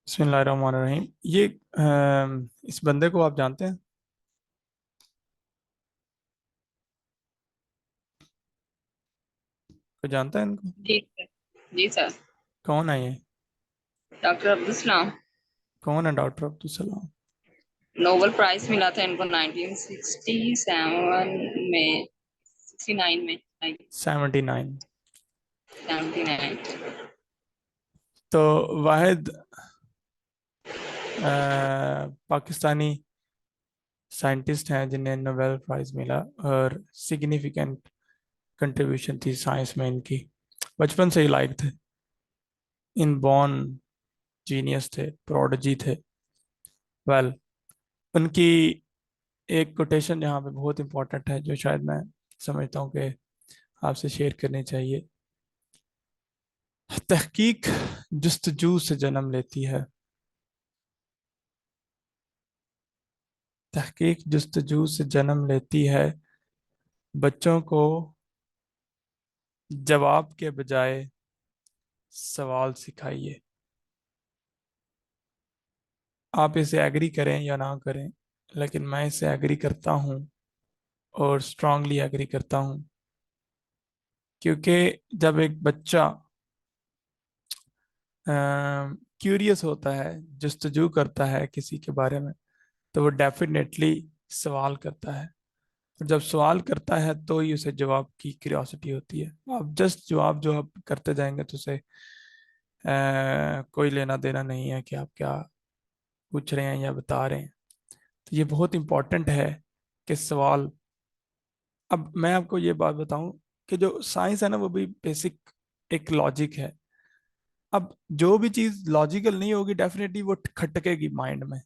बिस्मिल्लाहिर्रहमानिर्रहीम। ये इस बंदे को आप जानते हैं? कोई जानता है इनको? जी सर। जी सर। कौन है ये? डॉक्टर अब्दुल सलाम। कौन है doctor Abdul Salam? Nobel prize मिला था इनको 1967 में, 69 में, 79। 79। तो वाहिद पाकिस्तानी साइंटिस्ट हैं जिन्हें नोबेल प्राइज मिला। और सिग्निफिकेंट कंट्रीब्यूशन थी साइंस में इनकी। बचपन से ही लायक थे, इनबॉर्न जीनियस थे, प्रोडिजी थे। वेल, उनकी एक कोटेशन यहाँ पे बहुत इंपॉर्टेंट है जो शायद मैं समझता हूँ कि आपसे शेयर करनी चाहिए। तहकीक जुस्तजू से जन्म लेती है। तहकीक जुस्तजू से जन्म लेती है। बच्चों को जवाब के बजाय सवाल सिखाइए। आप इसे एग्री करें या ना करें, लेकिन मैं इसे एग्री करता हूँ, और स्ट्रांगली एग्री करता हूँ। क्योंकि जब एक बच्चा क्यूरियस होता है, जुस्तजू करता है किसी के बारे में, तो वो डेफिनेटली सवाल करता है। और जब सवाल करता है तो ही उसे जवाब की क्यूरियोसिटी होती है। आप जस्ट जवाब जो आप करते जाएंगे तो उसे कोई लेना देना नहीं है कि आप क्या पूछ रहे हैं या बता रहे हैं। तो ये बहुत इंपॉर्टेंट है कि सवाल। अब मैं आपको ये बात बताऊं कि जो साइंस है ना वो भी बेसिक एक लॉजिक है। अब जो भी चीज लॉजिकल नहीं होगी डेफिनेटली वो खटकेगी माइंड में।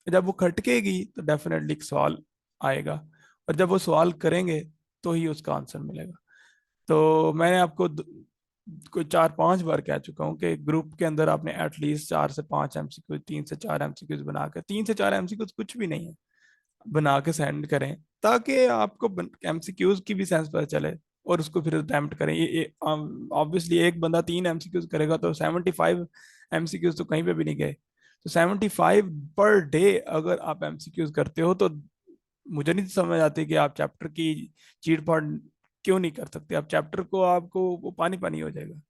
जब वो खटकेगी तो डेफिनेटली एक सवाल आएगा, और जब वो सवाल करेंगे तो ही उसका आंसर मिलेगा। तो मैंने आपको कोई 4-5 बार कह चुका हूँ कि ग्रुप के अंदर आपने एटलीस्ट 4 से 5 एमसीक्यू, 3 से 4 एमसीक्यूज बना के, 3 से 4 एमसीक्यूज कुछ भी नहीं है, बना के सेंड करें, ताकि आपको एमसीक्यूज की भी सेंस पता चले। और उसको फिर अटेम्प्ट करें। ये ऑब्वियसली एक बंदा 3 एमसीक्यूज करेगा तो 75 एमसीक्यूज तो कहीं पे भी नहीं गए। तो 75 पर डे अगर आप एमसीक्यूज करते हो तो मुझे नहीं समझ आती कि आप चैप्टर की चीट फाड़ क्यों नहीं कर सकते। आप चैप्टर को, आपको वो पानी पानी हो जाएगा।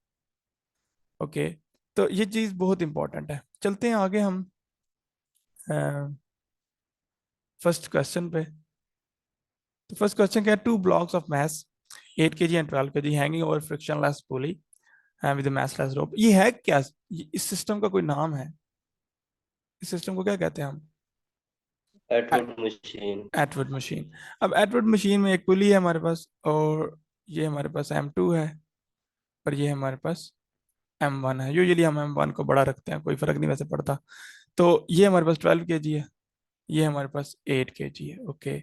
ओके, तो ये चीज बहुत इंपॉर्टेंट है। चलते हैं आगे हम फर्स्ट क्वेश्चन पे। तो फर्स्ट क्वेश्चन क्या है? Two blocks of masses 8 kg and 12 kg hanging over frictionless pulley with massless rope. ये है क्या? इस सिस्टम का कोई नाम है? इस सिस्टम को क्या कहते हैं हम? Atwood machine. एटवर्ड मशीन। अब एटवर्ड मशीन में एक पुली है हमारे पास, और ये हमारे पास M2 है, और ये हमारे पास M1 है। यूजुअली हम M1 को बड़ा रखते हैं, कोई फर्क नहीं वैसे पड़ता। तो ये हमारे पास 12 kg है, ये हमारे पास 8 kg है। ओके,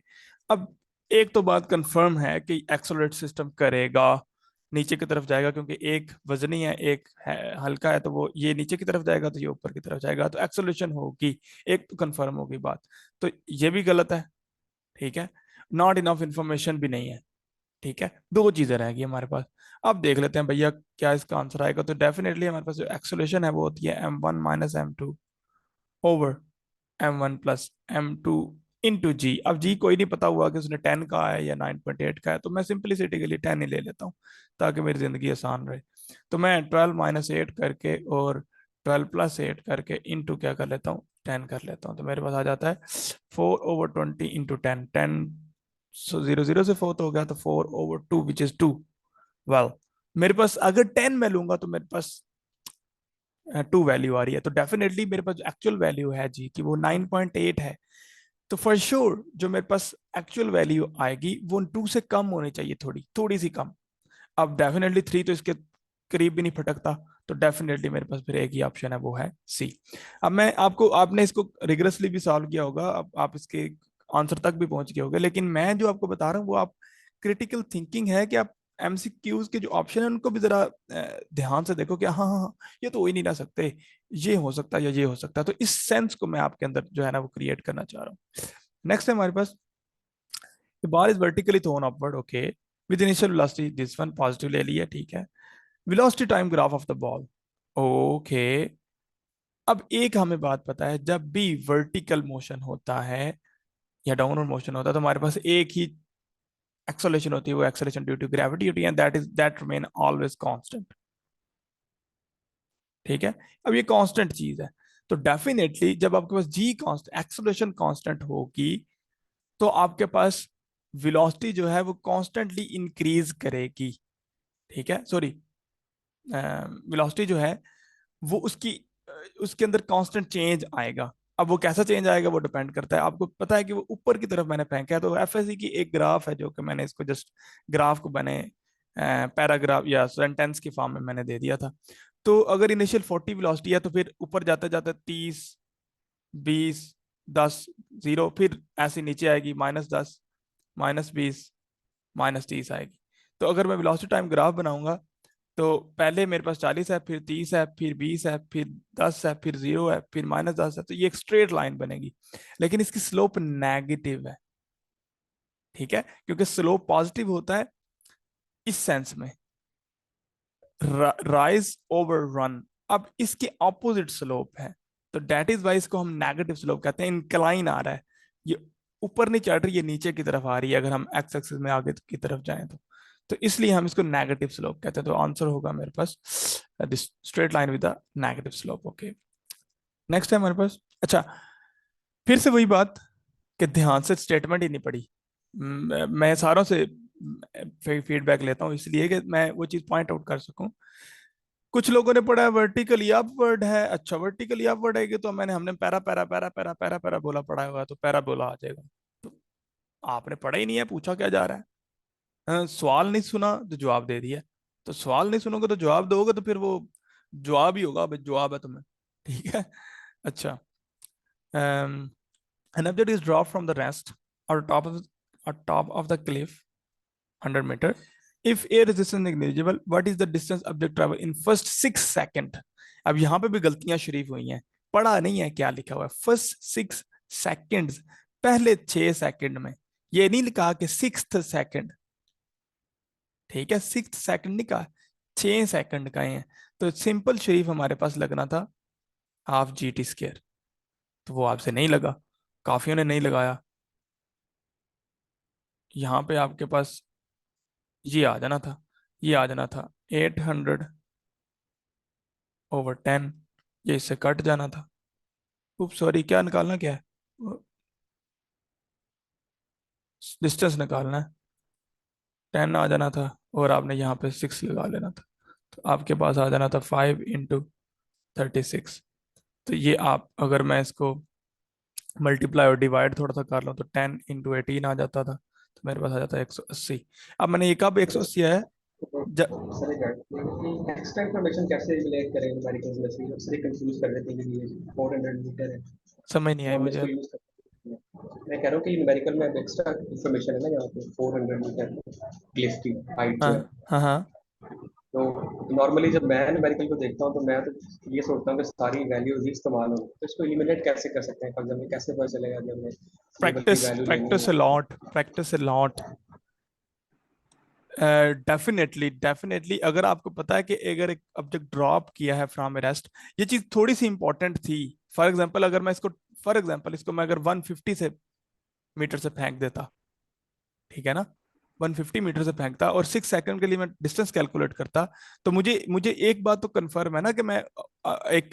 अब एक तो बात कंफर्म है कि एक्सलरेट सिस्टम करेगा, नीचे की तरफ जाएगा, क्योंकि एक वजनी है, एक है हल्का है, तो वो ये नीचे की तरफ जाएगा तो ये ऊपर की तरफ जाएगा, तो एक्सलेशन होगी। एक तो कंफर्म होगी बात। तो ये भी गलत है, ठीक है। नॉट इनफ इंफॉर्मेशन भी नहीं है, ठीक है। दो चीजें रहेंगी हमारे पास। अब देख लेते हैं भैया क्या इसका आंसर आएगा। तो डेफिनेटली हमारे पास जो एक्सलेशन है वो होती है M1 - M2 over M1 + M2 into जी। अब जी कोई नहीं पता हुआ कि उसने 10 का है या 9.8 का है, तो मैं सिंपलिसिटी के लिए 10 ही ले लेता हूँ ताकि मेरी जिंदगी आसान रहे। तो मैं 12 - 8 करके और 12 + 8 करके इंटू क्या कर लेता हूँ, 10 कर लेता हूँ। तो मेरे पास आ जाता है 4/20 इंटू 10। सो 0 0 से 4 तो हो गया, तो 4/2 विच इज 2। वेल, मेरे पास अगर 10 मैं लूंगा तो मेरे पास 2 वैल्यू आ रही है। तो डेफिनेटली मेरे पास जो एक्चुअल वैल्यू है जी की वो 9.8 है। तो फॉर श्योर जो मेरे पास एक्चुअल वैल्यू आएगी वो 2 से कम होनी चाहिए, थोड़ी थोड़ी सी कम। अब डेफिनेटली 3 तो इसके करीब भी नहीं फटकता। तो डेफिनेटली मेरे पास फिर एक ही ऑप्शन है, वो है सी। अब मैं आपको, आपने इसको रिगरसली भी सॉल्व किया होगा, अब आप इसके आंसर तक भी पहुंच गए होंगे, लेकिन मैं जो आपको बता रहा हूँ वो आप क्रिटिकल थिंकिंग है कि आप एमसीक्यूज के जो ऑप्शन है उनको भी जरा ध्यान से देखो कि हाँ हाँ हाँ, ये तो हो ही नहीं ना सकते, ये हो सकता है या ये हो सकता है। तो इस सेंस को मैं आपके अंदर जो है ना वो क्रिएट करना चाह रहा हूँ। नेक्स्ट है हमारे पास, the bar is vertically thrown upward, okay, with initial velocity this one positive ले लिया, ठीक है। velocity time graph of the ball, okay, अब एक हमें बात पता है, जब भी वर्टिकल मोशन होता है या डाउनवर्ड मोशन होता है तो हमारे पास एक ही एक्सेलरेशन होती है, वो एक्सेलरेशन ड्यू टू ग्रेविटी होती है, दैट रिमेन ऑलवेज कांस्टेंट। ठीक है, अब ये कांस्टेंट चीज है, तो डेफिनेटली जब आपके पास जी कांस्टेंट, एक्सेलरेशन कांस्टेंट होगी, तो आपके पास वेलोसिटी जो है वो कांस्टेंटली इंक्रीज करेगी। ठीक है, सॉरी, वेलोसिटी जो है वो उसके अंदर कांस्टेंट चेंज आएगा। अब वो कैसा चेंज आएगा वो डिपेंड करता है, आपको पता है कि वो ऊपर की तरफ मैंने फेंका है, तो एफएससी की एक ग्राफ है जो कि मैंने इसको जस्ट ग्राफ को बने पैराग्राफ या सेंटेंस की फॉर्म में मैंने दे दिया था। तो अगर इनिशियल 40 वेलोसिटी है तो फिर ऊपर जाते जाते 30, 20, 10, 0, फिर ऐसे नीचे आएगी -10, -20, -30 आएगी। तो अगर मैं वेलोसिटी टाइम ग्राफ बनाऊंगा तो पहले मेरे पास 40 है, फिर 30 है, फिर 20 है, फिर 10 है, फिर 0 है, फिर -10 है, तो ये एक स्ट्रेट लाइन बनेगी, लेकिन इसकी स्लोप नेगेटिव है। ठीक है, क्योंकि स्लोप पॉजिटिव होता है इस सेंस में, राइज ओवर रन। अब इसके ऑपोजिट स्लोप है, तो डेट इज वाई इसको हम नेगेटिव स्लोप कहते हैं। इंक्लाइन आ रहा है, ये ऊपर नहीं चढ़ रही, ये नीचे की तरफ आ रही है, अगर हम एक्स एक्सिस में आगे की तरफ जाएं तो इसलिए हम इसको नेगेटिव स्लोप कहते हैं। तो आंसर होगा मेरे पास this straight line with the negative slope. Okay, next है हमारे पास। अच्छा, फिर से वही बात कि ध्यान से स्टेटमेंट ही नहीं पढ़ी। मैं सारों से फीडबैक लेता हूँ इसलिए कि मैं वो चीज पॉइंट आउट कर सकूं। कुछ लोगों ने पढ़ा वर्टिकली अपवर्ड है, अच्छा वर्टिकली अपवर्ड है कि तो हमने para para para para para para बोला पढ़ा हुआ है, तो पैरा बोला आ जाएगा। तो आपने पढ़ा ही नहीं है, पूछा क्या जा रहा है? सवाल नहीं सुना तो जवाब दे दिया। तो सवाल नहीं सुनोगे तो जवाब दोगे, तो फिर वो जवाब ही होगा, भाई जवाब है तुम्हें। ठीक है, अच्छा। An object is dropped from the rest or top of the cliff 100 meter. If air resistance is negligible, what is the distance object travel in first 6 second? अब यहाँ पे भी गलतियां शरीफ हुई हैं, पढ़ा नहीं है क्या लिखा हुआ है। फर्स्ट 6 सेकेंड्स, पहले 6 सेकंड में, ये नहीं लिखा कि 6th सेकंड। ठीक है, 6th सेकंड नहीं कहा, 6 सेकंड का है। तो सिंपल शरीफ हमारे पास लगना था हाफ जी टी स्केयर, तो वो आपसे नहीं लगा, काफियों ने नहीं लगाया। यहाँ पे आपके पास ये आ जाना था, ये आ जाना था 800/10, ये इससे कट जाना था। उप सॉरी, क्या निकालना क्या है, डिस्टेंस निकालना है, 10 आ जाना था और आपने यहाँ पे 6 लगा लेना था, तो आपके पास आ जाना था 5 × 36। तो ये आप, अगर मैं इसको मल्टीप्लाई और डिवाइड थोड़ा सा कर लूँ तो 10 × 18 आ जाता था, तो मेरे पास आ जाता है 180। अब मैंने ये कब 180 है, सर एक्स्ट्रा इन्फॉर्मेशन कैसे रिलेट करें न्यूमेरिकल्स में से अक्सर कंफ्यूज कर देते हैं कि ये 400 मीटर है समझ नहीं तो आई हम मुझे। इसको यूज करते हैं। मैं कह रहा हूँ कि न्यूमेरिकल में एक्स्ट्रा इन्फॉर्मेशन है ना, यहाँ पे 400 मीटर क्लिफ की हाइट जो हाँ है। हाँ हाँ, तो नॉर्मली जब मैं न्यूमेरिकल को देखता हूँ तो मैं तो ये सोचता हूँ कि सारी वैल्यूज ही इस्तेमाल हो, तो इसको एलिमिनेट कैसे कर सकते हैं? फॉर एग्जाम्पल कैसे पता चलेगा कि हमने केवल की प्रैक्टिस वैल्यू लेनी प्रैक्टिस है? A lot, practice a lot. Definitely अगर आपको पता है कि अगर एक ऑब्जेक्ट ड्रॉप किया है फ्रॉम ए रेस्ट, ये चीज थोड़ी सी इंपॉर्टेंट थी। फॉर एग्जांपल अगर मैं इसको, फॉर एग्जांपल इसको मैं अगर 150 से मीटर से फेंक देता, ठीक है ना, 150 मीटर से फेंकता और 6 सेकंड के लिए मैं डिस्टेंस कैलकुलेट करता, तो मुझे मुझे एक बात तो कंफर्म है ना कि मैं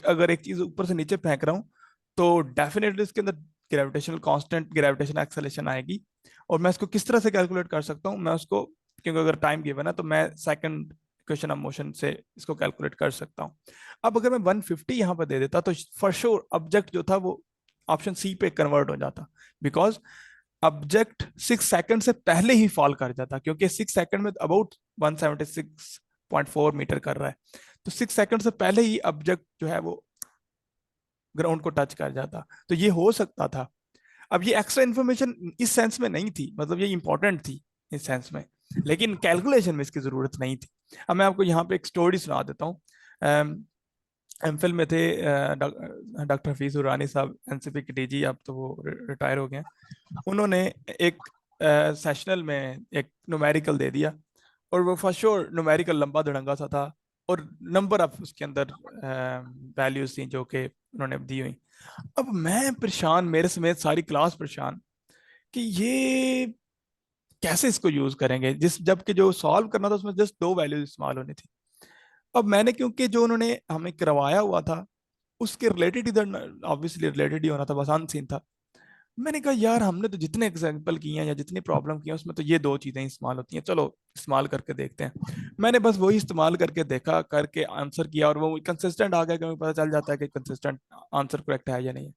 अगर एक चीज ऊपर से नीचे फेंक रहा हूँ तो डेफिनेटली इसके अंदर ग्रेविटेशनल कांस्टेंट, ग्रेविटेशन एक्सेलरेशन आएगी। और मैं इसको किस तरह से कैलकुलेट कर सकता हूँ, मैं उसको, क्योंकि अगर टाइम गिवन है तो मैं सेकंड इक्वेशन ऑफ मोशन से इसको कैलकुलेट कर सकता हूँ। अब अगर मैं 150 यहाँ पर दे देता तो फॉर श्योर ऑब्जेक्ट जो था वो ऑप्शन सी पे कन्वर्ट हो जाता, बिकॉज ऑब्जेक्ट 6 सेकंड से पहले ही फॉल कर जाता, क्योंकि 6 सेकंड में अबाउट 176.4 मीटर कर रहा है, तो 6 सेकंड से पहले ही ऑब्जेक्ट जो है वो ग्राउंड को टच कर जाता, तो ये हो सकता था। अब ये एक्स्ट्रा इन्फॉर्मेशन इस सेंस में नहीं थी, मतलब ये इंपॉर्टेंट थी इस सेंस में, लेकिन कैलकुलेशन में इसकी जरूरत नहीं थी। अब मैं आपको यहाँ पे एक स्टोरी सुना देता हूँ। एमफिल में थे डॉक्टर हफीज उरानी साहब, एनसीपी के डीजी, अब तो वो रिटायर हो गए हैं। उन्होंने एक सेशनल में एक न्यूमेरिकल दे दिया, और वो फॉर श्योर न्यूमेरिकल लंबा धड़ंगा सा था, और नंबर ऑफ उसके अंदर वैल्यूज थी जो कि उन्होंने दी हुई। अब मैं परेशान, मेरे समेत सारी क्लास परेशान कि ये कैसे इसको यूज करेंगे, जिस जबकि जो सॉल्व करना था उसमें जस्ट दो वैल्यूज इस्तेमाल होनी थी। अब मैंने, क्योंकि जो उन्होंने हमें करवाया हुआ था उसके रिलेटेड, इधर ऑब्वियसली रिलेटेड ही होना था, आसान सीन था। मैंने कहा यार हमने तो जितने एग्जाम्पल किए हैं या जितनी प्रॉब्लम की हैं उसमें तो ये दो चीजें इस्तेमाल होती हैं, चलो इस्तेमाल करके देखते हैं। मैंने बस वही इस्तेमाल करके देखा, करके आंसर किया, और वो कंसिस्टेंट आ गया, कि मुझे पता चल जाता है कि कंसिस्टेंट आंसर करेक्ट है या नहीं है।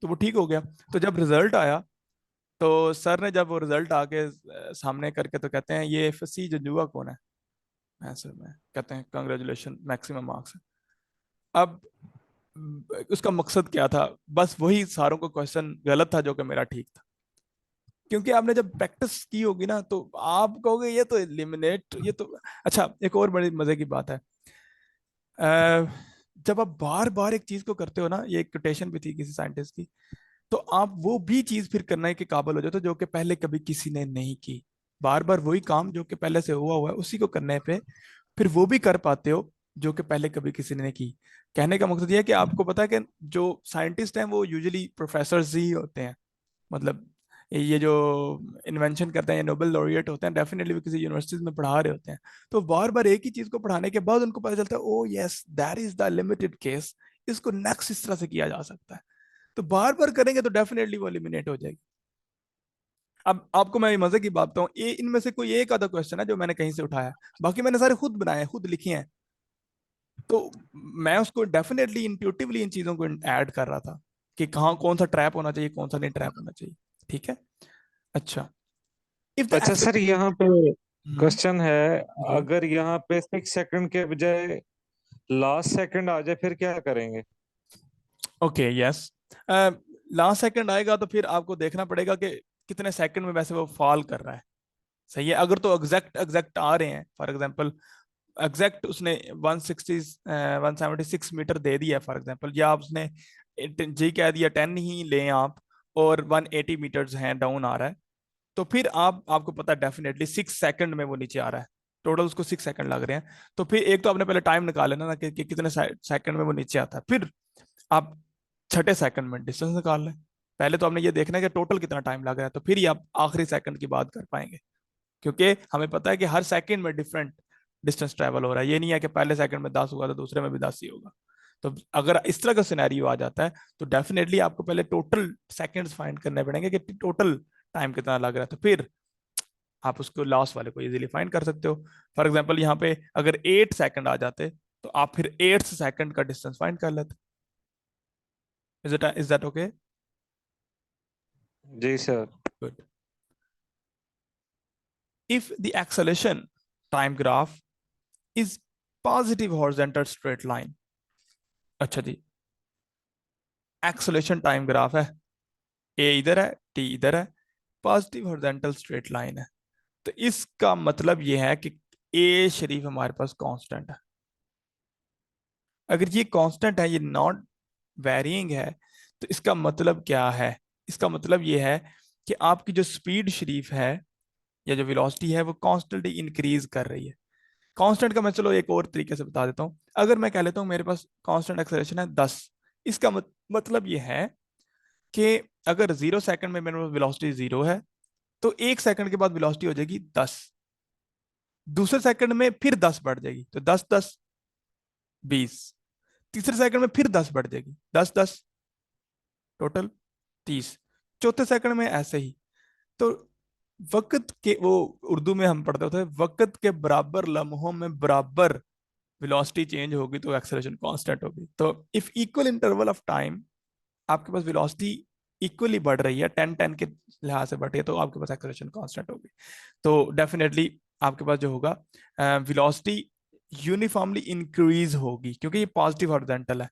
तो वो ठीक हो गया। तो जब रिजल्ट आया, तो सर ने जब वो रिजल्ट आके सामने करके, तो कहते हैं ये एफएससी जंजुआ कौन है। मैं सर में कहते हैं कंग्रेचुलेशन, मैक्सिमम मार्क्स है। अब उसका मकसद क्या था? बस वही सारों को क्वेश्चन गलत था जो कि मेरा ठीक था। क्योंकि आपने जब प्रैक्टिस की होगी ना, तो आप कहोगे ये तो एलिमिनेट, ये तो। अच्छा, एक और बड़ी मजे की बात है। अ, जब आप बार बार एक चीज को करते हो ना, ये एक कोटेशन भी थी किसी साइंटिस्ट की, तो आप वो भी चीज फिर करने के काबिल हो जाते हो जो कि पहले कभी किसी ने नहीं की। बार बार वही काम जो कि पहले से हुआ हुआ है उसी को करने पे फिर वो भी कर पाते हो जो कि पहले कभी किसी ने नहीं की। कहने का मकसद ये है कि आपको पता है कि जो साइंटिस्ट हैं वो यूजुअली प्रोफेसर ही होते हैं। मतलब ये जो इन्वेंशन करते हैं, ये नोबेल लॉरिएट होते हैं, डेफिनेटली वो किसी यूनिवर्सिटीज में पढ़ा रहे होते हैं। तो बार बार एक ही चीज को पढ़ाने के बाद उनको पता चलता है, ओ yes that is the limited case, इसको नेक्स्ट इस तरह से किया जा सकता है। तो बार बार करेंगे तो डेफिनेटली वो एलिमिनेट हो जाएगी। अब आपको मैं मजे की बात बताऊं, ये इनमें से कोई एक आधा क्वेश्चन है जो मैंने कहीं से उठाया, बाकी मैंने सारे खुद बनाए, खुद लिखे हैं। तो मैं उसको डेफिनेटली इंट्यूटिवली इन चीजों को ऐड कर रहा था कि कहाँ कौन सा ट्रैप होना चाहिए, कौन सा नहीं ट्रैप होना चाहिए। ठीक है। अच्छा, इफ द अच्छा सर, यहाँ पे क्वेश्चन है, जी अगर यहाँ पे 6 सेकंड के बजाय लास्ट सेकंड आ जाए फिर क्या करेंगे? ओके यस, लास्ट सेकंड आएगा तो फिर आपको देखना पड़ेगा कि कितने सेकंड में वैसे वो फॉल कर रहा है। सही है, अगर तो एग्जैक्ट एग्जैक्ट आ रहे हैं, फॉर एग्जांपल एग्जैक्ट उसने 160 176 मीटर दे दिया फॉर एग्जांपल, या आप उसने जी कह दिया 10 ही लें आप, और 180 मीटर्स हैं डाउन आ रहा है, तो फिर आपको पता डेफिनेटली 6 सेकंड में वो नीचे आ रहा है। टोटल उसको 6 सेकंड लग रहे हैं। तो फिर एक तो आपने पहले टाइम निकाल लेना ना कि कितने सेकंड में वो नीचे आता है, फिर आप छठे सेकंड में डिस्टेंस निकाल लें। पहले तो आपने ये देखना है कि टोटल कितना टाइम लग रहा है, तो फिर ही आप आखिरी सेकंड की बात कर पाएंगे। क्योंकि हमें पता है कि हर सेकंड में डिफरेंट डिस्टेंस ट्रैवल हो रहा है, ये नहीं है कि पहले सेकंड में 10 होगा तो दूसरे में भी 10 ही होगा। तो अगर इस तरह का सिनेरियो आ जाता है तो डेफिनेटली आपको पहले टोटल सेकंड्स फाइंड करने पड़ेंगे कि टोटल टाइम कितना लग रहा है, तो फिर आप उसको लास्ट वाले को इजीली फाइंड कर सकते हो। फॉर एग्जाम्पल यहाँ पे अगर 8 सेकंड आ जाते तो आप फिर 8 सेकंड का डिस्टेंस फाइंड कर लेते। Is that okay? जी sir. Good. If the acceleration time graph is positive horizontal straight line, अच्छा जी, एक्सेलेरेशन टाइम ग्राफ है, ए इधर है, टी इधर है, पॉजिटिव हॉरिजॉन्टल स्ट्रेट लाइन है, तो इसका मतलब यह है कि ए शरीफ हमारे पास कांस्टेंट है। अगर ये कांस्टेंट है, ये नॉट वेरिएंग है, तो इसका मतलब क्या है? इसका मतलब यह है कि आपकी जो स्पीड शरीफ है या जो वेलोसिटी है वो कांस्टेंटली इंक्रीज कर रही है। कांस्टेंट का मैं चलो एक और तरीके से बता देता हूँ। अगर मैं कह लेता हूँ मेरे पास कांस्टेंट एक्सेलरेशन है 10, इसका मतलब ये है कि अगर 0 सेकंड में मेरे पास वेलोसिटी 0 है, तो 1 सेकंड के बाद वेलोसिटी हो जाएगी 10, दूसरे सेकंड में फिर 10 बढ़ जाएगी, तो 10 10 20, तीसरे सेकंड में फिर 10 बढ़ जाएगी, 10 10 टोटल 30, चौथे सेकंड में ऐसे ही। तो वक्त के, वो उर्दू में हम पढ़ते होते हैं, वक्त के बराबर लम्हों में बराबर वेलोसिटी चेंज होगी तो एक्सेलरेशन कांस्टेंट होगी। तो if equal interval of time आपके पास वेलोसिटी इक्वली बढ़ रही है, 10 10 के लिहाज से बढ़ रही है, तो आपके पास एक्सेलरेशन कांस्टेंट होगी। तो डेफिनेटली आपके पास जो होगा वेलोसिटी यूनिफॉर्मली इंक्रीज होगी, क्योंकि ये पॉजिटिव हॉरिजॉन्टल है।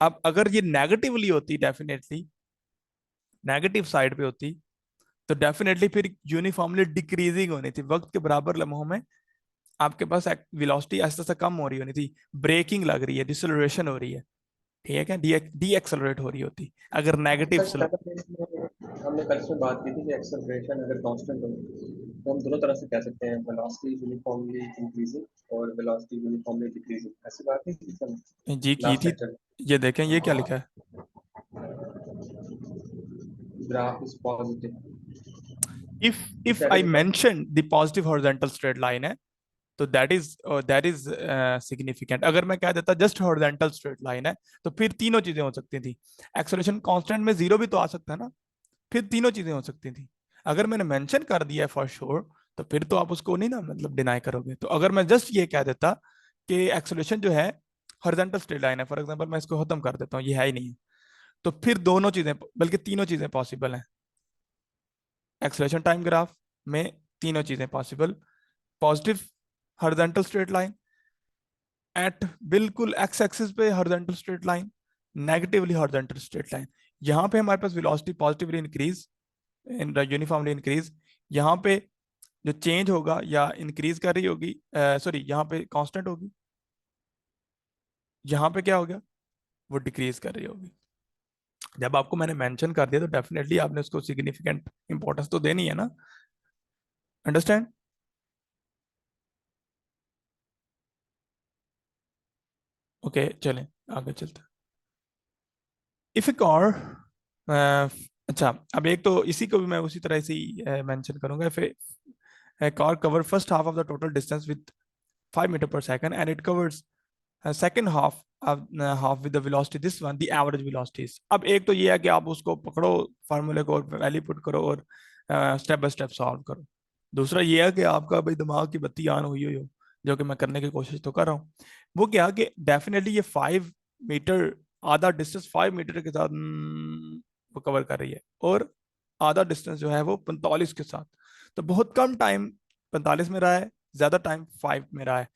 अब अगर ये नेगेटिवली होती, डेफिनेटली नेगेटिव साइड पे होती, तो डेफिनेटली फिर यूनिफॉर्मली डिक्रीजिंग होनी थी, वक्त के बराबर लम्हों में आपके पास वेलोसिटी ऐसा सा कम हो रही होनी थी, ब्रेकिंग लग रही है, डिसलरेशन हो रही है, ठीक है, डी एक्सेलरेट हो रही होती अगर नेगेटिव सर, हमने कल इसमें बात की थी कि एक्सेलरेशन अगर कांस्टेंट हो तो हम दोनों तरह से कह सकते हैं, वेलोसिटी यूनिफॉर्मली इंक्रीजिंग और वेलोसिटी यूनिफॉर्मली डिक्रीजिंग, ऐसी बात नहीं की हम जी की लास्ट थी। लेक्चर। ये देखें ये क्या लिखा है, graph is positive, if I mention the positive horizontal straight line है तो that is significant। अगर मैं कह देता जस्ट हॉरिजॉन्टल स्ट्रेट लाइन है तो फिर तीनों चीजें हो सकती थी। एक्सेलरेशन कांस्टेंट में जीरो भी तो आ सकता है ना, फिर तीनों चीजें हो सकती थी। अगर मैंने मेंशन कर दिया है फॉर श्योर तो फिर तो आप उसको नहीं ना मतलब डिनाई करोगे। तो अगर मैं जस्ट ये कह देता कि एक्सेलरेशन जो है हॉरिजॉन्टल स्ट्रेट लाइन है, फॉर एग्जांपल मैं इसको खत्म कर देता हूँ, ये है ही नहीं है, तो फिर दोनों चीजें बल्कि तीनों चीजें पॉसिबल हैं। एक्सेलरेशन टाइम ग्राफ में तीनों चीजें possible, positive horizontal straight line at बिल्कुल एक्स एक्सिस पे horizontal straight line, negatively horizontal straight line. यहाँ पे हमारे पास velocity positively increase in uniformly increase, यहाँ पे जो चेंज होगा या इंक्रीज कर रही होगी, सॉरी यहाँ पे कांस्टेंट होगी, यहाँ पे क्या हो गया वो डिक्रीज कर रही होगी। जब आपको मैंने मेंशन कर दिया तो डेफिनेटली आपने उसको सिग्निफिकेंट इंपॉर्टेंस तो देनी है ना, अंडरस्टैंड। ओके चलें आगे चलते हैं। इफ ए कार, अच्छा अब एक तो इसी को भी मैं उसी तरह से ही मेंशन करूंगा। If a car cover first half of the total distance with 5 metre per second and it covers second half half with the velocity this one the average velocities. अब एक तो ये है कि आप उसको पकड़ो फार्मूले को और वैल्यू पुट करो और स्टेप बाय स्टेप सॉल्व करो। दूसरा ये है कि आपका भाई दिमाग की बत्ती ऑन हुई हो, जो कि मैं करने की कोशिश तो कर रहा हूँ। वो क्या कि डेफिनेटली ये 5 मीटर, आधा डिस्टेंस 5 मीटर के साथ वो कवर कर रही है और आधा डिस्टेंस जो है वो 45 के साथ। तो बहुत कम टाइम 45 में रहा है, ज्यादा टाइम 5 में रहा है,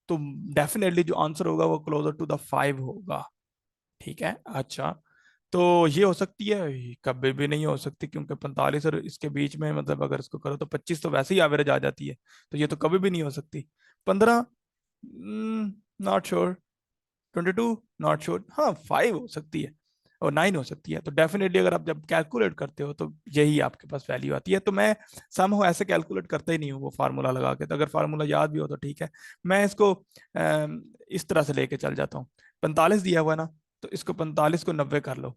तो डेफिनेटली जो आंसर होगा वो क्लोजर टू द 5 होगा। ठीक है, अच्छा तो ये हो सकती है, कभी भी नहीं हो सकती, क्योंकि 45 और इसके बीच में मतलब अगर इसको करो तो 25 तो वैसे ही एवरेज आ जाती है, तो ये तो कभी भी नहीं हो सकती। 15 नॉट श्योर, 22 नॉट श्योर, हाँ 5 हो सकती है और 9 हो सकती है। तो डेफिनेटली अगर आप जब कैलकुलेट करते हो तो यही आपके पास वैल्यू आती है। तो मैं सम हो ऐसे कैलकुलेट करता ही नहीं हूँ वो फार्मूला लगा के, तो अगर फार्मूला याद भी हो तो ठीक है, मैं इसको इस तरह से लेके चल जाता हूँ। 45 दिया हुआ है ना, तो इसको 45 को 90 कर लो,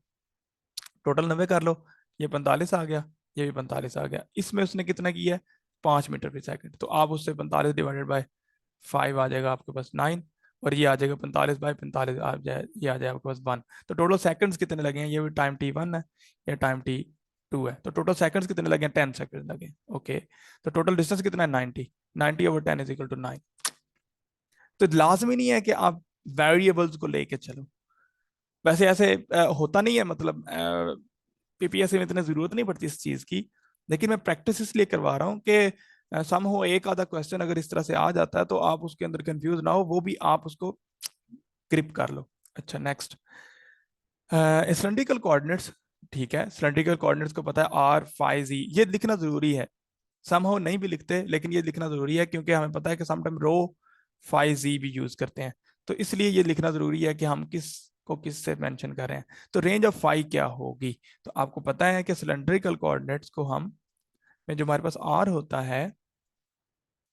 टोटल 90 कर लो, ये 45 आ गया, ये भी 45 आ गया, इसमें उसने कितना किया है 5 मीटर पर सेकंड, तो आप उससे 45 डिवाइडेड बाय 5 आ जाएगा आपके पास 9, और ये आ जाएगा 45 बाय 45 आ जाए, ये आ जाएगा आपके पास 1। तो टोटल सेकंड्स कितने लगे हैं, ये भी टाइम T1 है, ये टाइम T2 है, तो टोटल सेकंड्स कितने लगे हैं 10 सेकंड लगे। ओके, तो टोटल डिस्टेंस कितना है 90, 90 ओवर 10 इज इक्वल टू 9। तो लाजमी नहीं है कि आप वेरिएबल्स को लेके चलो, वैसे ऐसे होता नहीं है, मतलब पीपीएससी में इतनी जरूरत नहीं पड़ती इस चीज की, लेकिन मैं प्रैक्टिस इसलिए करवा रहा हूँ कि सम हो एक आधा क्वेश्चन अगर इस तरह से आ जाता है तो आप उसके अंदर कंफ्यूज ना हो, वो भी आप उसको ग्रिप कर लो। अच्छा नेक्स्ट, सिलेंड्रिकल कोऑर्डिनेट्स, ठीक है, सिलेंड्रिकल कोऑर्डिनेट्स को पता है आर फाई जी, ये लिखना जरूरी है। सम हो नहीं भी लिखते लेकिन ये लिखना जरूरी है, क्योंकि हमें पता है कि समटाइम रो फाई जी भी यूज करते हैं, तो इसलिए ये लिखना जरूरी है कि हम किस को किस से मेंशन कर रहे हैं। तो रेंज ऑफ फाई क्या होगी, तो आपको पता है कि सिलेंड्रिकल कोऑर्डिनेट्स को हम में जो हमारे पास आर होता है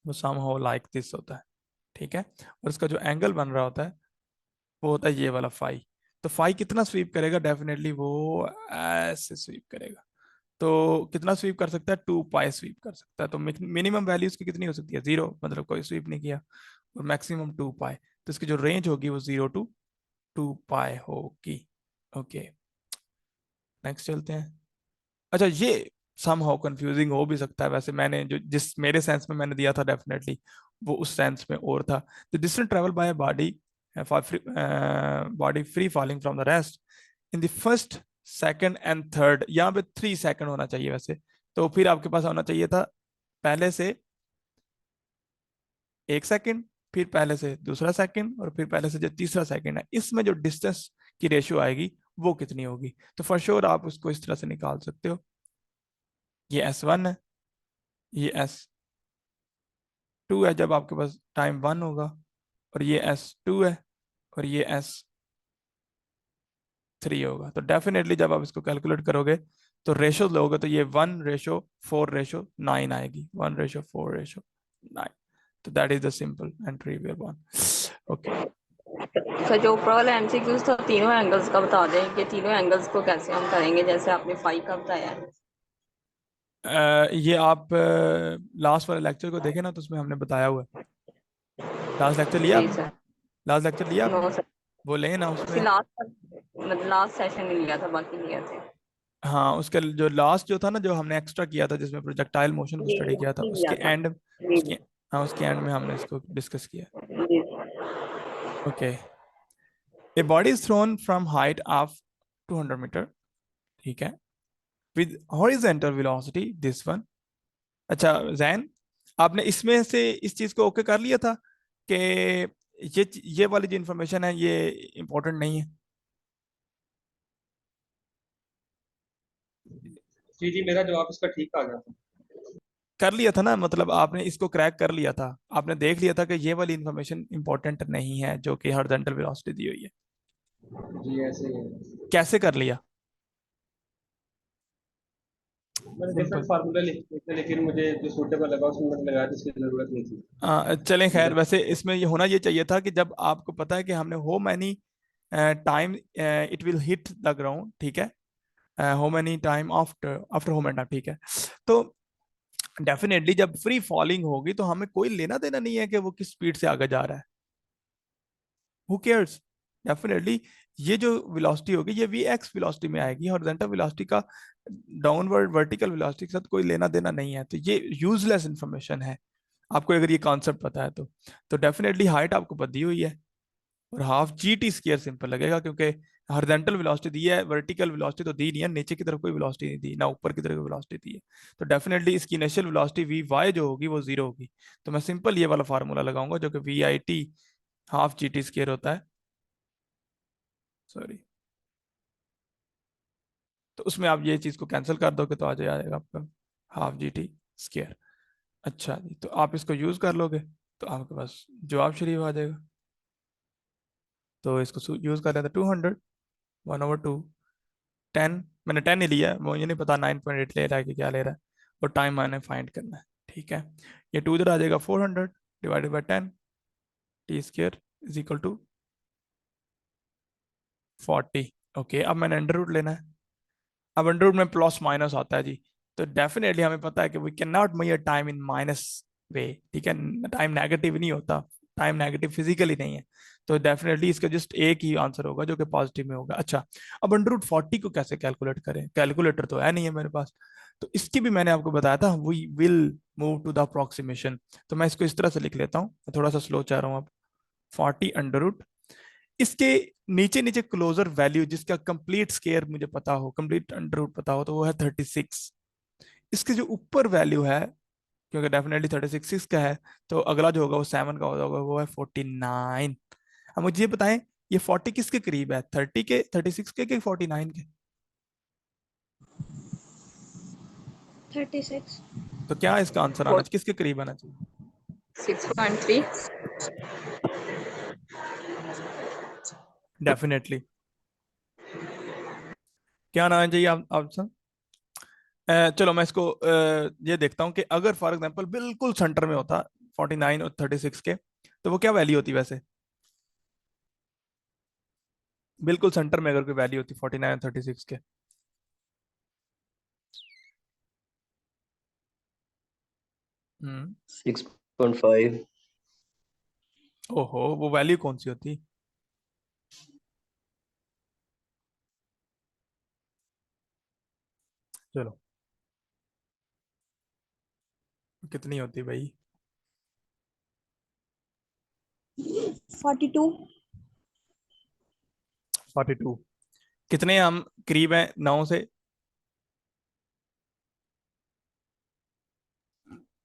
वो सम हो लाइक दिस होता है, ठीक है, और इसका जो एंगल बन रहा होता है वो होता है ये वाला फाई। तो फाई कितना स्वीप करेगा, डेफिनेटली वो ऐसे स्वीप करेगा। तो कितना स्वीप कर सकता है, 2 पाई स्वीप कर सकता है। तो मिनिमम वैल्यूज की कितनी हो सकती है 0, मतलब कोई स्वीप नहीं किया, और मैक्सिमम 2 पाई, तो इसकी जो रेंज होगी वो 0 to 2 पाई होगी। ओके नेक्स्ट चलते हैं। अच्छा ये सम हाउ कंफ्यूजिंग हो भी सकता है, वैसे मैंने जो जिस मेरे सेंस में मैंने दिया था डेफिनेटली वो उस सेंस में और था। The distance travel by body body free falling from the rest in the first second and third, यहाँ पे 3 सेकंड होना चाहिए वैसे, तो फिर आपके पास होना चाहिए था पहले से 1 सेकंड, फिर पहले से दूसरा सेकंड, और फिर पहले से जो तीसरा सेकंड है, इसमें जो डिस्टेंस की रेशियो आएगी वो कितनी होगी। तो फॉर श्योर आप उसको इस तरह से निकाल सकते हो, ये S1 है, ये S2 है जब आपके पास टाइम 1 होगा, और ये S2 है, और ये S3 होगा। तो डेफिनेटली जब आप इसको कैलकुलेट करोगे तो रेशो लोगे तो ये 1:4:9 आएगी, 1:4:9। तो that is the simple and trivial one. Okay, sir जो ओवरऑल एमसीक्यूज तो तीनों एंगल्स का बता दें कि तीनों एंगल्स को कैसे हम करेंगे, जैसे आपने फाई का बताया है। ये आप लास्ट वाले लेक्चर को देखें ना, तो उसमें हमने बताया हुआ है। लास्ट लेक्चर लिया जी आपने? सर। लास्ट लेक्चर लिया आपने? नो सर, वो लें ना उसमें। लास्ट सेशन में लिया था, बाकी लिया थे। हाँ, उसका जो लास्ट जो था ना, जो हमने एक्स्ट्रा किया था, जिसमें प्रोजेक्टाइल मोशन को जी स्टडी किया था, जी उसके लिया था। एंड, जी उसके, हाँ उसके एंड में हमने इसको डिस्कस किया। जी। Okay, a body is thrown from height of 200 metre, ठीक है, with horizontal velocity this one. अच्छा जैन, आपने इसमें से इस चीज को ओके कर लिया था कि ये वाली जो इंफॉर्मेशन है ये इंपॉर्टेंट नहीं है? जी जी, मेरा जवाब इसका ठीक आ गया था। कर लिया था ना, मतलब आपने इसको क्रैक कर लिया था, आपने देख लिया था कि ये वाली इंफॉर्मेशन इंपॉर्टेंट नहीं है जो कि हॉरिजॉन्टल वेलोसिटी दी हुई है। जी ऐसे ही है। कैसे कर लिया? मैंने डिफरेंट सिंपल। फार्मूला लिखे थे, लेकिन मुझे जो सूटेबल लगा उसमें मैंने लगाया, जिसकी जरूरत नहीं थी। चलें खैर, वैसे इसमें ये होना ये चाहिए था कि जब आपको पता है कि हमने हो many time it will hit the ground, ठीक है, हो मैनी टाइम आफ्टर आफ्टर हो मैनी, ठीक है, तो डेफिनेटली जब फ्री फॉलिंग होगी तो हमें कोई लेना देना नहीं है कि वो किस स्पीड से आगे जा रहा है। Who cares? डेफिनेटली ये जो वेलोसिटी होगी ये वी एक्स वेलोसिटी में आएगी, हॉरिजॉन्टल वेलोसिटी का डाउनवर्ड वर्टिकल वेलोसिटी के साथ कोई लेना देना नहीं है, तो ये यूजलेस इंफॉर्मेशन है आपको अगर ये कॉन्सेप्ट पता है तो डेफिनेटली हाइट आपको पता हुई है, और half G T square simple लगेगा, क्योंकि हॉरिजॉन्टल वेलोसिटी दी है, वर्टिकल वेलोसिटी तो दी नहीं है, नीचे की तरफ कोई वेलोसिटी नहीं दी ना, ऊपर की तरफ वेलोसिटी दी है, तो डेफिनेटली इसकी इनिशियल वेलोसिटी वी वाई जो होगी वो जीरो होगी। तो मैं सिंपल ये वाला फार्मूला लगाऊंगा जो कि V I T half G T square होता है, सॉरी, तो उसमें आप ये चीज को कैंसिल कर दोगे तो आ जाएगा आपका हाफ जी टी स्क्वायर। अच्छा जी, तो आप इसको यूज कर लोगे तो आपके पास जवाब शरीफ आ जाएगा। तो इसको यूज कर लेते 200 1/2 10, मैंने 10 ही लिया है, मुझे नहीं पता 9.8 ले रहा है कि क्या ले रहा है, और टाइम मैंने फाइंड करना है, ठीक है। ये 2 इधर आ जाएगा, 400 divided by 10 T square is equal to 40। Okay, अब मैंने अंडर रूट लेना है, अब अंडर रूट में प्लस माइनस आता है जी, तो डेफिनेटली हमें पता है कि we can not measure time in minus way, ठीक है, टाइम नेगेटिव नहीं होता, टाइम नेगेटिव फिजिकली नहीं है, तो डेफिनेटली इसका जस्ट एक ही आंसर होगा जो कि पॉजिटिव में होगा। अच्छा, अब अंडर रूट 40 को कैसे कैलकुलेट करें, कैलकुलेटर तो है नहीं है मेरे पास, तो इसकी भी मैंने आपको बताया था, we will move to the approximation, तो मैं इसको इस तरह से लिख लेता हूँ, थोड़ा सा स्लो चाह रहा हूँ अब, 40 अंडर रूट, इसके नीचे नीचे क्लोजर वैल्यू जिसका कंप्लीट स्केयर मुझे पता हो, कंप्लीट अंडर रूट पता हो, तो वो है 36। इसके जो ऊपर वैल्यू है, क्योंकि डेफिनेटली 36 का है, तो अगला जो होगा वो 7 का होगा, वो है 49। अब मुझे ये बताएं, ये 40 किसके करीब है, 30 के, 36 के 49 के? 36। तो क्या इसका आंसर आना चाहिए, किसके करीब आना चाहिए? 6.3। डेफिनेटली क्या आना चाहिए आप ऑप्शन? चलो मैं इसको ये देखता हूँ कि अगर फॉर एग्जांपल बिल्कुल सेंटर में होता 49 और 36 के, तो वो क्या वैल्यू होती वैसे, बिल्कुल सेंटर में अगर कोई वैल्यू होती 49 और 36 के? हम्म 6.5। ओहो, वो वैल्यू कौन सी होती? चलो, कितनी होती भाई? 42। 42। कितने हम करीब हैं 9 से?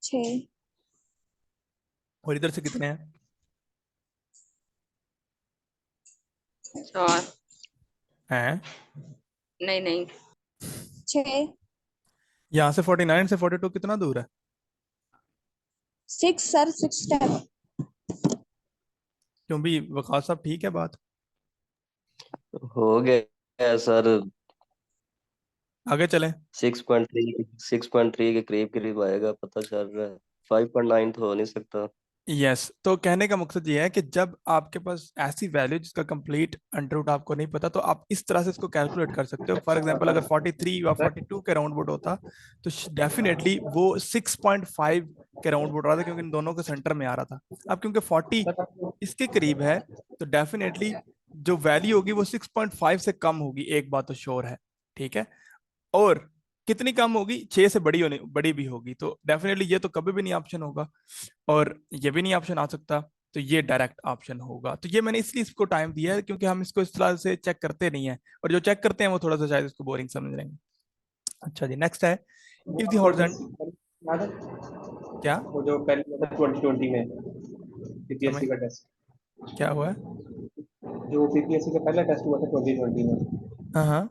6। और इधर से कितने हैं? 4। हैं? नहीं नहीं, 6। यहाँ से 49 से 42 कितना दूर है? 6 सर, 6 स्टेप। क्यों भी वकास साहब, ठीक है बात? हो गया सर। आगे चलें। 6.3 के करीब आएगा, पता चल रहा है। 5.9 तो हो नहीं सकता। यस, तो कहने का मकसद ये है कि जब आपके पास ऐसी वैल्यू जिसका कंप्लीट अंडर रूट आपको नहीं पता, तो आप इस तरह से इसको कैलकुलेट कर सकते हो। फॉर एग्जांपल अगर 43 या 42 के राउंड बोर्ड होता तो डेफिनेटली वो 6.5 के राउंड बोर्ड रहा था, क्योंकि इन दोनों के सेंटर में आ रहा था। अब क्योंकि 40 इसके करीब है, तो डेफिनेटली जो वैल्यू होगी वो 6.5 से कम होगी, एक बात तो श्योर है। ठीक है, और कितनी कम होगी, 6 से बड़ी होने बड़ी भी होगी, तो डेफिनेटली ये तो कभी भी नहीं ऑप्शन होगा, और ये भी नहीं ऑप्शन आ सकता, तो ये डायरेक्ट ऑप्शन होगा। तो ये मैंने इसलिए इसको टाइम दिया है, क्योंकि हम इसको इस तरह से चेक करते नहीं है, और जो चेक करते हैं वो थोड़ा सा शायद इसको बोरिंग समझ लेंगे। अच्छा जी, नेक्स्ट है इफ दी हॉरिजॉन्टल। याद है क्या वो जो पहले हुआ था 2020 में समय पीपीएससी का टेस्ट, क्या हुआ है? जो पीपीएससी का पहला टेस्ट हुआ था 2020 में, हाँ हाँ,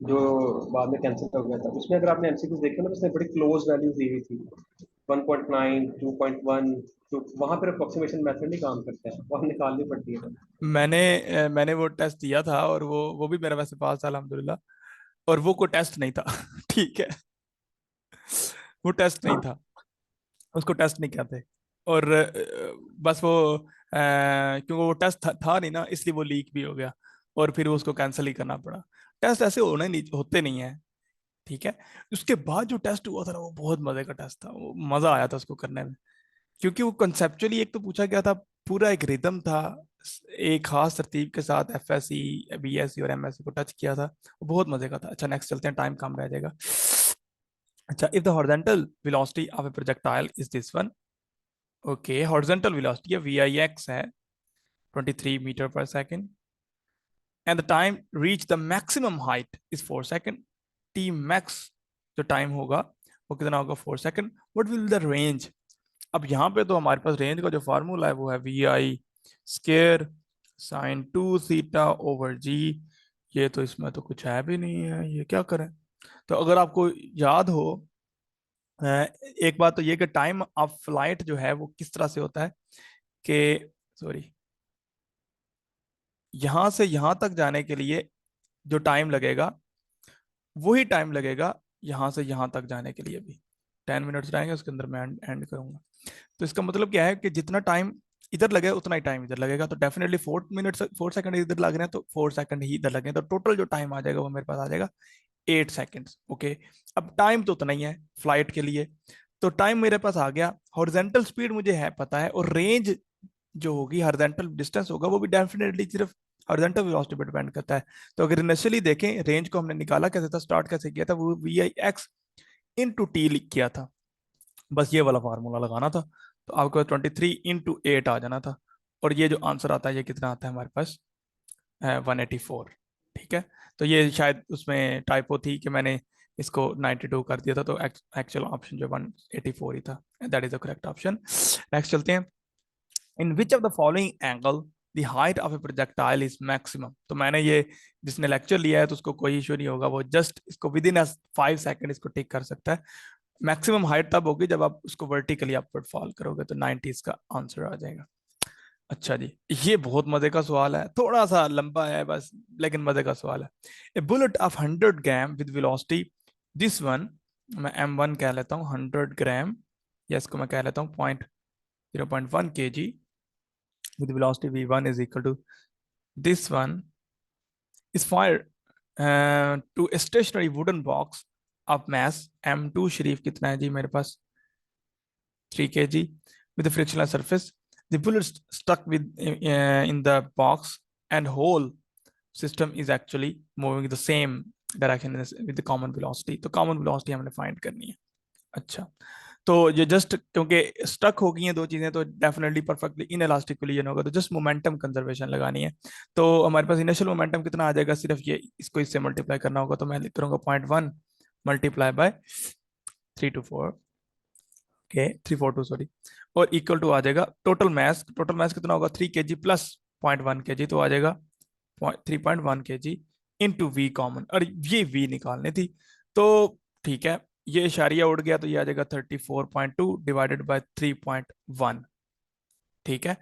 जो बाद में कैंसिल हो गया था, उसमें अगर आपने एमसीक्यूज देखे ना तो उसने बड़ी क्लोज वैल्यूज दी हुई थी, 1.9, 2.1, तो वहां पर अप्रोक्सीमेशन मेथड नहीं काम करता है, वो हम निकालनी पड़ती है। मैंने वो टेस्ट दिया था, और वो भी मेरा वैसे पास था अल्हम्दुलिल्लाह, और वो कोई टेस्ट नहीं था। ठीक है, वो टेस्ट नहीं था, उसको टेस्ट नहीं कहते। और बस वो क्योंकि वो टेस्ट था नहीं ना, इसलिए वो लीक भी हो गया, और फिर उसको कैंसिल ही करना पड़ा। टेस्ट ऐसे होने नहीं होते नहीं है। ठीक है, उसके बाद जो टेस्ट हुआ था ना, वो बहुत मजे का टेस्ट था, वो मजा आया था उसको करने में, क्योंकि वो कंसेप्चुअली एक तो पूछा गया था, पूरा एक रिदम था, एक खास तरतीब के साथ एफएससी, बीएससी और एमएससी को टच किया था, वो बहुत मजे का था। अच्छा, नेक्स्ट चलते हैं, टाइम कम रह जाएगा। अच्छा, if the horizontal velocity of a projectile is this one. Okay, horizontal velocity है VIX है 23 metre per second, and the time reach the maximum height is 4 second. T max जो टाइम होगा वो कितना होगा, 4 second. What will the range? अब यहाँ पे तो हमारे पास रेंज का जो फार्मूला है वो है VI² sin 2θ/g। ये तो इसमें तो कुछ है भी नहीं है, ये क्या करें? तो अगर आपको याद हो, एक बात तो ये कि टाइम ऑफ फ्लाइट जो है वो किस तरह से होता है कि, सॉरी, यहां से यहां तक जाने के लिए जो टाइम लगेगा वही टाइम लगेगा यहां से यहां तक जाने के लिए भी। 10 मिनट्स रहेंगे, उसके अंदर मैं एंड करूंगा। तो इसका मतलब क्या है कि जितना टाइम इधर लगेगा उतना ही टाइम इधर लगेगा, तो डेफिनेटली 4 मिनट 4 सेकंड इधर लग रहे हैं, तो 4 सेकंड ही इधर लगे, तो टोटल जो टाइम आ जाएगा वो मेरे पास आ जाएगा 8 सेकंड्स। ओके, अब टाइम तो उतना ही है फ्लाइट के लिए, तो टाइम मेरे पास आ गया। हॉरिजॉन्टल स्पीड मुझे है पता है, और रेंज जो होगी, हॉरिजॉन्टल डिस्टेंस होगा, वो भी डेफिनेटली सिर्फ हॉरिजॉन्टल वेलोसिटी पर डिपेंड करता है। तो अगर इनिशियली देखें रेंज को हमने निकाला कैसे था, स्टार्ट कैसे किया था, वो VIX/T लिख किया था, बस ये वाला फार्मूला लगाना था, तो आपके पास 23 × 8 आ जाना था, और ये जो आंसर आता है ये कितना आता है हमारे पास, 184। ठीक है, तो ये शायद उसमें टाइपो थी कि मैंने इसको 92 कर दिया था, तो एक्चुअल ऑप्शन जो 184 ही था, that is the correct option. Next चलते हैं। In which of the following angle the height of a projectile is maximum? तो मैंने ये, जिसने लेक्चर लिया है तो उसको कोई इशू नहीं होगा, वो जस्ट इसको विद इन 5 सेकंड इसको टिक कर सकता है। मैक्सिमम हाइट तब होगी जब आप उसको वर्टिकली अपवर्ड फॉल करोगे, तो 90 का आंसर आ जाएगा। अच्छा जी, ये बहुत मजे का सवाल है, थोड़ा सा लंबा है बस, लेकिन मजे का सवाल है। A bullet of 100 gram with velocity this one, मैं M1 कह लेता हूँ, 100 ग्राम, या इसको मैं कह लेता हूँ 0.1 kg with velocity v1 is equal to this one is fired to a stationary wooden box of mass M2। शरीफ कितना है जी मेरे पास, 3 kg with a frictionless surface। The bullet stuck with in the box and whole system is actually moving the same direction with the common velocity। तो common velocity हमने find करनी है। अच्छा, तो ये जस्ट क्योंकि स्टक हो गई हैं दो चीजें, तो definitely perfectly in elastic collision होगा, तो जस्ट मोमेंटम कंजर्वेशन लगानी है। तो हमारे पास इनिशियल मोमेंटम कितना आ जाएगा, सिर्फ ये इसको इससे मल्टीप्लाई करना होगा, तो मैं लिख करूंगा 0.1 मल्टीप्लाई बाय 324 के 342 सॉरी, और इक्वल टू आ जाएगा टोटल मैस। टोटल मैस कितना होगा, 3 kg प्लस 0.1 kg, तो आ जाएगा 3.1 kg इंटू वी कॉमन, और ये वी निकालनी थी। तो ठीक है, ये इशारिया उड़ गया, तो ये आ जाएगा 34.2 डिवाइडेड बाय 3.1। ठीक है,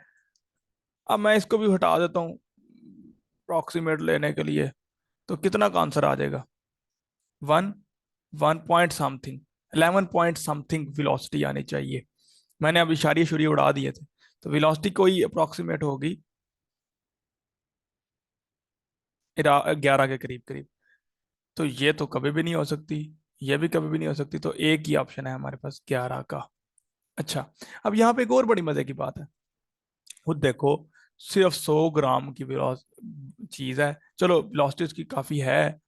अब मैं इसको भी हटा देता हूँ अप्रोक्सीमेट लेने के लिए, तो कितना का आंसर आ जाएगा, one 1 point something 11 point something velocity आनी चाहिए। मैंने अब इशारे शुरी उड़ा दिए थे, तो वेलोसिटी कोई अप्रोक्सीमेट होगी 11 के करीब करीब। तो ये तो कभी भी नहीं हो सकती, ये भी कभी भी नहीं हो सकती, तो एक ही ऑप्शन है हमारे पास 11 का। अच्छा, अब यहाँ पे एक और बड़ी मजे की बात है। खुद देखो, सिर्फ 100 ग्राम की चीज है, चलो वेलोसिटी उसकी काफी है।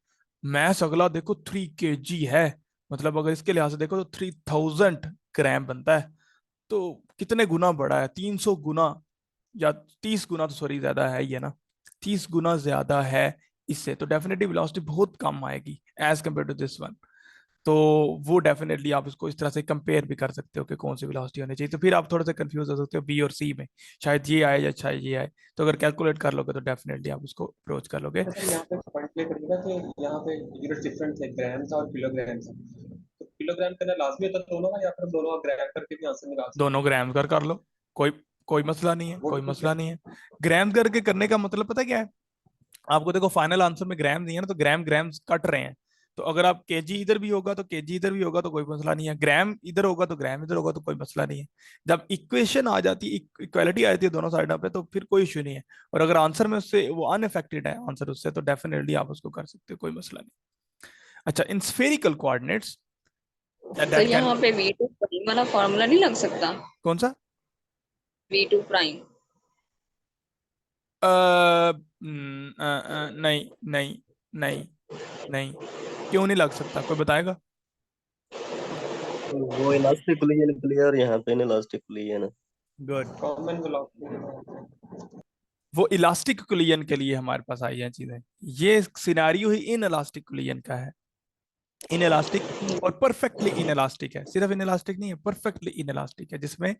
मैस अगला देखो 3 kg है, मतलब अगर इसके लिहाज से देखो तो 3000 ग्राम बनता है। तो कितने गुना बड़ा है, 300 गुना या 30 गुना, तो सॉरी ज्यादा है ये ना, 30 गुना ज्यादा है इससे। तो डेफिनेटली वेलोसिटी बहुत कम आएगी as compare to this one. तो वो डेफिनेटली आप इसको इस तरह से कंपेयर भी कर सकते हो कि कौन सी वेलोसिटी होनी चाहिए। तो फिर आप थोड़ा सा कंफ्यूज हो सकते हो बी और सी में, शायद ये आए या शायद ये आए। तो अगर कैलकुलेट कर लोगे तो डेफिनेटली आप उसको अप्रोच कर लोगे। सर यहाँ पे पॉइंट प्ले करिएगा कि यहाँ पे यूनिट डिफरेंट है, ग्राम्स और किलोग्राम्स। तो किलोग्राम करना लाजमी होता है दोनों का, या फिर दोनों ग्राम करके भी आंसर निकाल सकते दोनों ग्राम कर लो, कोई कोई मसला नहीं है, हैं? वो कोई ठीक मसला है। नहीं है। ग्राम करके करने का मतलब पता है क्या है? आपको देखो फाइनल आंसर में ग्राम नहीं है ना, तो ग्राम ग्राम्स कट रहे हैं। तो अगर आप केजी इधर भी होगा तो केजी इधर भी होगा तो कोई मसला नहीं है, ग्राम इधर होगा तो ग्राम इधर होगा तो कोई मसला नहीं है। जब इक्वेशन आ जाती है, इक्वालिटी आ जाती है दोनों साइडों पे, तो फिर कोई इश्यू नहीं है। और अगर आंसर में उससे वो अनअफेक्टेड है आंसर उससे, तो डेफिनेटली आप उसको कर सकते हो, कोई मसला नहीं। अच्छा, इन स्फेरिकल कोऑर्डिनेट्स तो दैट कैन, यहाँ पे V2 प्राइम वाला फॉर्मूला नहीं लग सकता? कौन सा? V2 prime. नहीं नहीं नहीं नहीं, क्यों नहीं लग सकता, कोई बताएगा? वो इलास्टिक कोलिजन के लिए और यहाँ पे इलास्टिक कोलिजन है। गुड। Common velocity. वो इलास्टिक कोलिजन के लिए हमारे पास आई हैं चीजें। ये scenario he in elastic collision का है। इन इलास्टिक और परफेक्टली इन इलास्टिक है, सिर्फ इन इलास्टिक नहीं है, परफेक्टली इन इलास्टिक है, जिसमें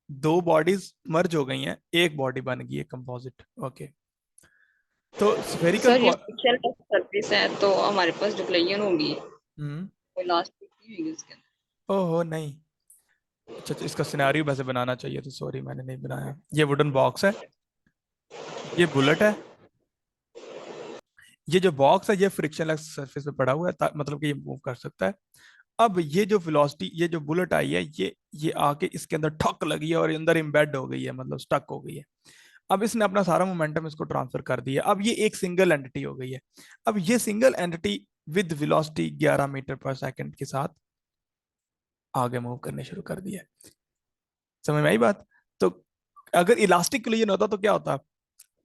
दो बॉडीज मर्ज हो गई हैं, एक बॉडी बन गई है कंपोजिट। ओके, तो स्फेरिकल सर ये को, स्पेशल सर्फेस है तो हमारे पास न्यूक्लियन होगी, कोई लास्ट नहीं होगी उसके अंदर। ओहो नहीं। अच्छा अच्छा, इसका सिनारियो वैसे बनाना चाहिए, तो सॉरी मैंने नहीं बनाया। ये वुडन बॉक्स है, ये बुलेट है, ये जो बॉक्स है ये फ्रिक्शनलेस सरफेस पे पड़ा हुआ है, मतलब कि ये मूव कर सकता है। अब ये जो वेलोसिटी, ये जो बुलेट आई है, ये आके इसके अंदर ठक लगी है और अंदर एम्बेड हो गई है, मतलब स्टक हो गई है। अब इसने अपना सारा मोमेंटम इसको ट्रांसफर कर दिया। अब ये एक सिंगल एंटिटी हो गई है। अब ये single entity with velocity 11 metre per second के साथ आगे मूव करने शुरू कर दिया। समझ में आई बात? तो अगर इलास्टिक कोलिजन होता तो क्या होता?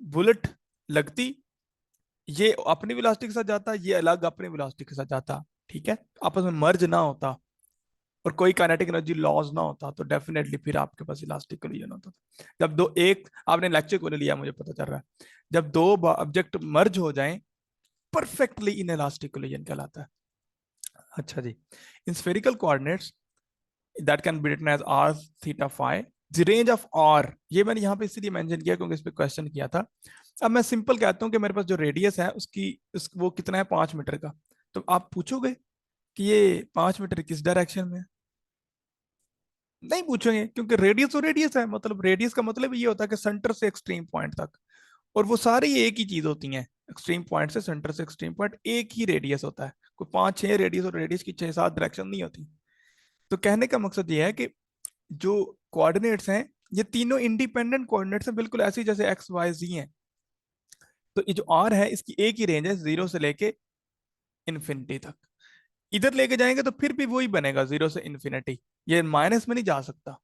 बुलेट लगती, ये अपनी वेलोसिटी के साथ जाता, ये अलग अपनी वेलोसिटी के साथ जाता, ठीक है, आपस में मर्ज ना होता और कोई काइनेटिक एनर्जी लॉस ना होता, तो डेफिनेटली फिर आपके पास इलास्टिक कोलिजन होता था। जब दो एक, आपने लेक्चर को लिया मुझे पता चल रहा है, जब दो ऑब्जेक्ट मर्ज हो जाएं, परफेक्टली इन इलास्टिक कोलिजन कहलाता है। अच्छा जी, in spherical coordinates that can be written as r theta phi, the range of r, ये मैंने यहाँ पे इसलिए मेंशन किया क्योंकि इस पे क्वेश्चन किया था। अब मैं सिंपल कहता हूँ कि मेरे पास जो रेडियस है उसकी वो कितना है, 5 मीटर का। तो आप पूछोगे कि ये 5 मीटर किस डायरेक्शन में है? नहीं पूछेंगे, क्योंकि रेडियस तो रेडियस है, मतलब रेडियस का मतलब ये होता है कि सेंटर से एक्सट्रीम पॉइंट तक, और वो सारी एक ही चीज होती हैं। एक्सट्रीम पॉइंट से सेंटर से एक्सट्रीम पॉइंट एक ही रेडियस होता है, कोई 5-6 रेडियस, और रेडियस की 6-7 डायरेक्शन नहीं होती। तो कहने का मकसद ये है कि जो कोऑर्डिनेट्स हैं, ये तीनों इंडिपेंडेंट कोऑर्डिनेट्स हैं, बिल्कुल ऐसे ही जैसे एक्स वाई जी हैं। तो ये जो आर है इसकी एक ही रेंज है, 0 से लेके इन्फिनिटी तक। इधर लेके जाएंगे तो फिर भी वही बनेगा, 0 से इन्फिनिटी, ये माइनस में नहीं जा सकता,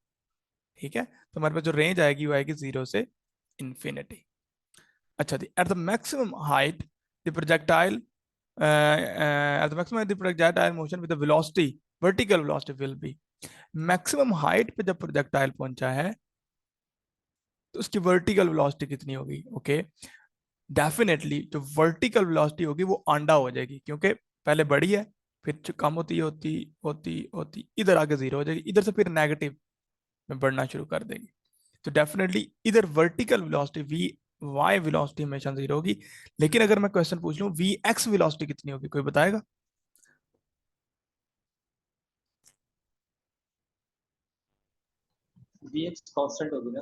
ठीक है। तो हमारे पास जो रेंज आएगी वो आएगी 0 से इन्फिनिटी। अच्छा जी, at the maximum height the projectile, at the maximum height the projectile motion with the velocity, vertical velocity will be, maximum height पे जब प्रोजेक्टाइल पहुंचा है तो उसकी वर्टिकल वेलोसिटी कितनी होगी? ओके, डेफिनेटली जो वर्टिकल वेलोसिटी होगी वो अंडा हो जाएगी, क्योंकि पहले बड़ी है, फिर कम होती होती होती होती इधर आके 0 हो जाएगी, इधर से फिर नेगेटिव में बढ़ना शुरू कर देगी। तो डेफिनेटली इधर vertical velocity V Y velocity हमेशा 0 होगी। लेकिन अगर मैं क्वेश्चन पूछ लूं वी एक्स वेलोसिटी कितनी होगी, कोई बताएगा? Vx कांस्टेंट होगी ना?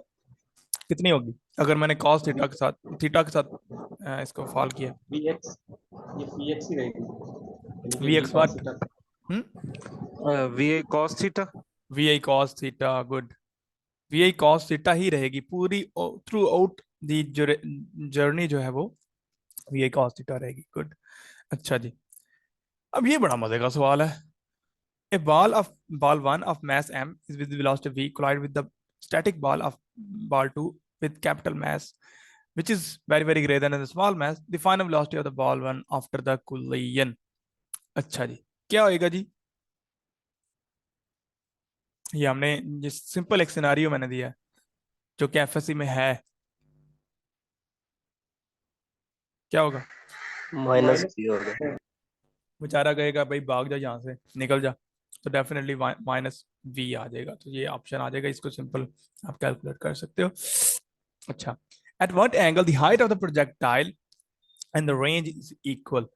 कितनी होगी अगर मैंने cos V थीटा के साथ इसको फॉल किया? Vx, ये Vx ही रहेगी। यानी कि V V x cos what theta V I cos theta. V I cos theta, good. V I cos theta ही रहेगी पूरी थ्रू आउट दी जर्नी जो है वो वी आई कॉस थीटा रहेगी, गुड। अच्छा जी, अब ये बड़ा मजे का सवाल है। A ball 1 of mass m is with velocity v collide with the static ball of ball 2 with capital mass which is very greater than the small mass. The final velocity of the ball 1 after the collision. अच्छा जी, क्या होएगा जी? ये हमने जिस simple एक scenario मैंने दिया है जो कि एफएससी में है, क्या होगा? माइनस वी होगा। बेचारा कहेगा भाई भाग जा यहाँ से, निकल जा, तो डेफिनेटली माइनस वी आ जाएगा, तो ये ऑप्शन आ जाएगा। इसको सिंपल आप कैलकुलेट कर सकते हो। अच्छा, at what angle the height of the projectile and the range is equal.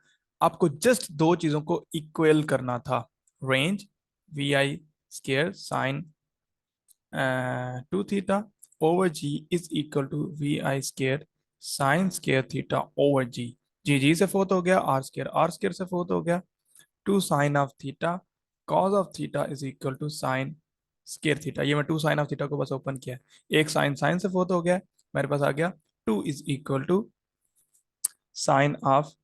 आपको जस्ट दो चीजों को इक्वल करना था। Range V I square sine 2 theta over g is equal to V I square sine square theta over g. जी से fourth हो गया, आर स्केयर से फोर्थ हो गया, 2 sine of theta cos of theta is equal to sine square theta. ये मैं 2 sine of theta को बस ओपन किया है, एक साइन साइन से फोर्थ हो गया, मेरे पास आ गया 2 is equal to sine of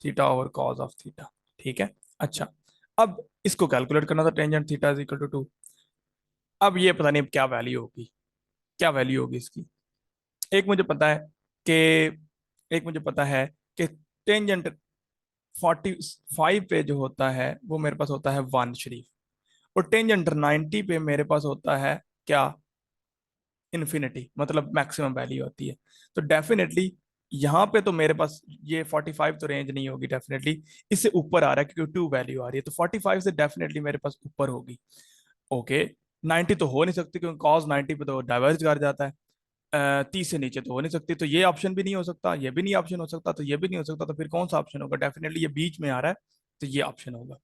theta over cos of theta. ठीक है, अच्छा, अब इसको कैलकुलेट करना था, tangent theta is equal to 2। अब ये पता नहीं अब क्या वैल्यू होगी, क्या वैल्यू होगी इसकी। एक मुझे पता है कि एक मुझे पता है कि टेंजेंट 45 पे जो होता है वो मेरे पास होता है 1 शरीफ, और टेंजेंट 90 पे मेरे पास होता है क्या? इन्फिनिटी, मतलब मैक्सिमम वैल्यू होती है। तो डेफिनेटली यहाँ पे तो मेरे पास ये 45 तो रेंज नहीं होगी, डेफिनेटली इससे ऊपर आ रहा है क्योंकि 2 वैल्यू आ रही है, तो 45 से डेफिनेटली मेरे पास ऊपर होगी। ओके, 90 तो हो नहीं सकती क्योंकि कॉस 90 पे तो डाइवर्ज कर जाता है। 30 से नीचे तो हो नहीं सकती, तो ये ऑप्शन भी नहीं हो सकता, ये भी नहीं ऑप्शन हो सकता, तो ये भी नहीं हो सकता, तो फिर कौन सा ऑप्शन होगा? डेफिनेटली ये बीच में आ रहा है, तो ये ऑप्शन होगा।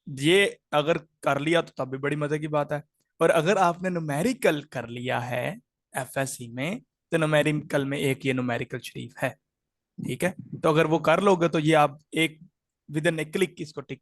ये अगर कर लिया तो तब भी बड़ी मजे की बात है, और अगर आपने न्यूमेरिकल कर लिया है एफएससी में, तो न्यूमेरिकल में एक ये न्यूमेरिकल शरीफ है। ठीक है, तो अगर वो कर लोगे तो ये आप एक विद इन ए क्लिक इसको टिक कर